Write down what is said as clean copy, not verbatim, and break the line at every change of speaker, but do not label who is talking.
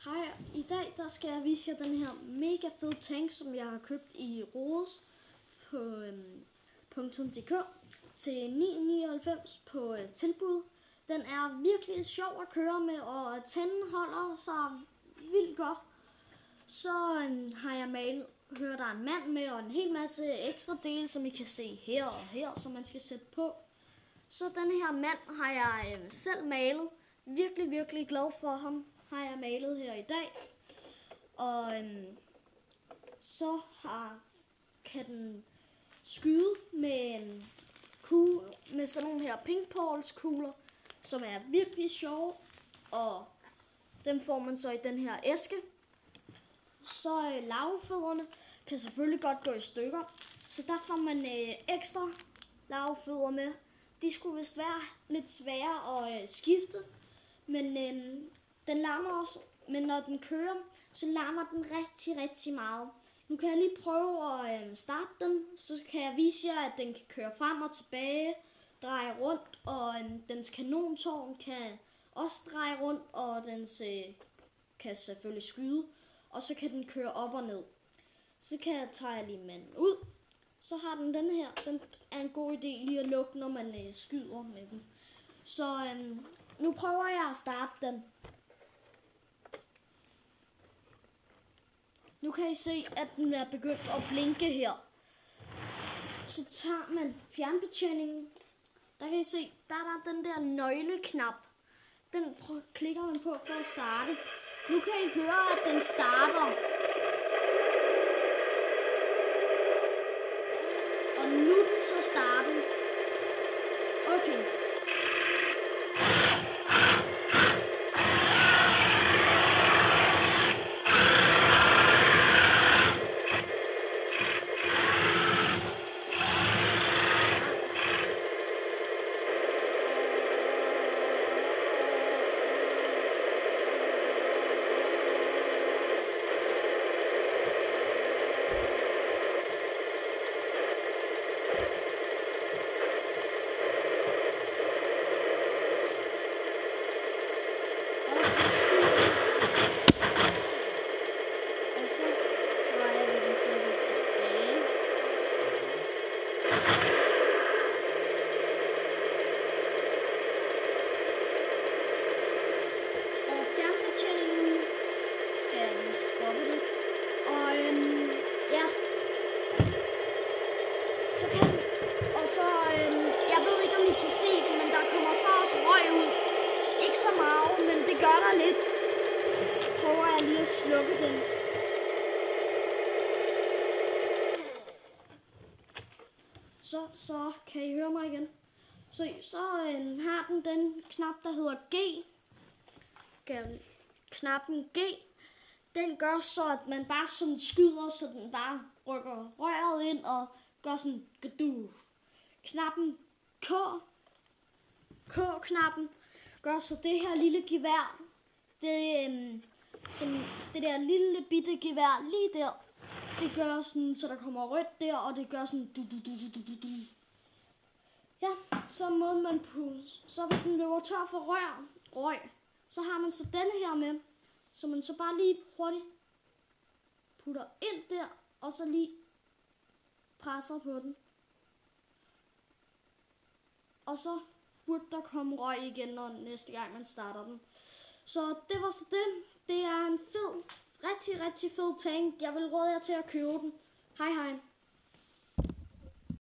Hej, i dag der skal jeg vise jer den her mega fede tank, som jeg har købt i Rodes på .dk til 9,99 på tilbud. Den er virkelig sjov at køre med, og tænden holder sig vildt godt. Så har jeg malet, hører der en mand med, og en hel masse ekstra dele, som I kan se her og her, som man skal sætte på. Så den her mand har jeg selv malet. Virkelig glad for ham. Har jeg malet her i dag. Og så kan den skyde med en kugle, med sådan nogle her pingpongkugler, som er virkelig sjove. Og dem får man så i den her æske. Så larvefødderne kan selvfølgelig godt gå i stykker, så der får man ekstra larvefødder med. De skulle vist være lidt svære at skifte, men den larmer også. Men når den kører, så larmer den rigtig meget. Nu kan jeg lige prøve at starte den, så kan jeg vise jer, at den kan køre frem og tilbage, dreje rundt, og dens kanontårn kan også dreje rundt, og dens kan selvfølgelig skyde, og så kan den køre op og ned. Så kan jeg tage lige manden ud. Så har den her, den er en god idé lige at lukke, når man skyder med den. Så nu prøver jeg at starte den. Nu kan I se, at den er begyndt at blinke her. Så tager man fjernbetjeningen. Der kan I se, der er den der nøgleknap. Den klikker man på for at starte. Nu kan I høre, at den starter. Og nu er den så startet. Okay. Jeg ved ikke, om I kan se det, men der kommer så også røg ud. Ikke så meget, men det gør der lidt. Så prøver jeg lige at slukke den. Så kan I høre mig igen. Så har den knap, der hedder G. Knappen G. Den gør så, at man bare sådan skyder, så den bare rykker røret ind og gør sådan gadu. Knappen K. K-knappen gør så det her lille gevær. Det der lille bitte gevær lige der. Det gør sådan, så der kommer rødt der, og det gør sådan du. Ja, så måden man puster. Så hvis den løber tør for røg, så har man så denne her med, så man så bare lige hurtigt putter ind der, og så lige presser på den. Og så burde der komme røg igen, når næste gang man starter den. Så det var så det. Det er en fed, rigtig fed tank. Jeg vil råde jer til at købe den. Hej.